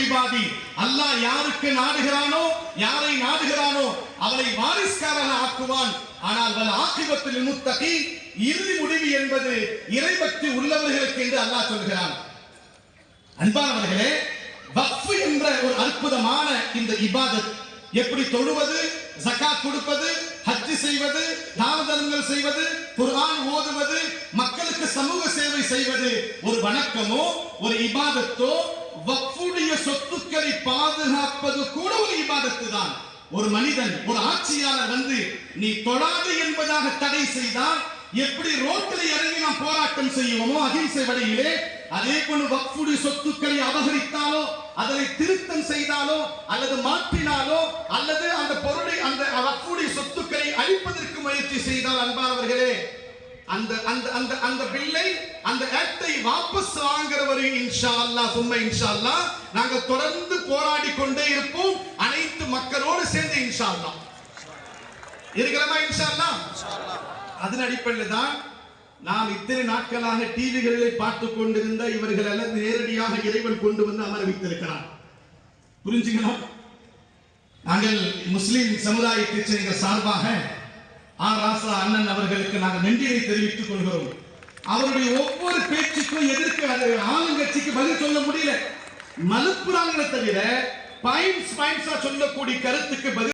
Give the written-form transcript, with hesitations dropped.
இபாதி, அல்லாஹ் யாருக்கு நாடுகிறானோ, யாரை நாடுகிறானோ அவனை வாரிசுக்காரனாக ஆக்குவான். ஆனால் வல் ஆகிபத்துல் லில் முத்தகீன், இறுதி முடிவு என்பது இறைபக்தி உள்ளவர்களுக்கு என்று அல்லாஹ் சொல்கிறான். அன்பானவர்களே, வக்ஃப் என்ற ஒரு அற்புதமான இந்த இபாதத், எப்படி தொழுவது, ஜகாத் கொடுப்பது, ஹஜ் செய்வது, தான தர்மங்கள் செய்வது, குர்ஆன் ஓதுவது, மக்களுக்கு சமூக சேவை செய்வது ஒரு வணக்கமோ ஒரு இபாதத்தோ, வக்ஃபுடைய சொத்துக்களை பாதுகாப்பது கூட ஒரு இபாதத்து தான். ஒரு மனிதன், ஒரு ஆட்சியாளர் வந்து நீ தொழாது என்பதாக தடை செய்தால், எப்படி ரோட்டில் இறங்கி நாம் போராட்டம் செய்வோமோ அகிம்சை வழியிலே, அதே போன்று வக்ஃபுடைய சொத்துக்களை அபகரித்தாலோ, அதனை திருத்தம் செய்தாலோ, அல்லது மாற்றினாலோ, அல்லது அந்த பொருளை, அந்த வக்ஃபுடைய சொத்துக்களை அழிப்பதற்கு முயற்சி செய்தால், அன்பானவர்களே, அந்த அந்த அந்த அந்த பில்லை, அந்த ஆக்டை வாபஸ் வாங்குறவரை இன்ஷா அல்லாஹ் சும்மா இன்ஷா அல்லாஹ் நாங்கள் தொடர்ந்து போராடி கொண்டே இருப்போம், அனைத்து மக்களோடு சேர்ந்து இன்ஷா அல்லாஹ் இருக்கிறோமா இன்ஷா அல்லாஹ். அதன் அடிப்படையில் தான் நாம் இத்தனை நாட்களாக டிவிகளிலே பார்த்துக் கொண்டிருந்த இவர்கள் எல்லாம் நேரடியாக இறைவன் கொண்டு வந்து அமர வைத்திருக்கிறார். புரிஞ்சுங்களா? நாங்கள் முஸ்லிம் சமுதாயத்தை சேர்ந்த சார்பாக ராசா அண்ணன் அவர்களுக்கு நாங்கள் நன்றியை தெரிவித்துக் கொள்கிறோம். அவருடைய ஒவ்வொரு பேச்சுக்கும் எதிர்க்க ஆளுங்கட்சிக்கு பதில் சொல்ல முடியல, மலுப்புறாங்களே தவிர பாயிண்ட்ஸா சொல்லக்கூடிய கருத்துக்கு பதில்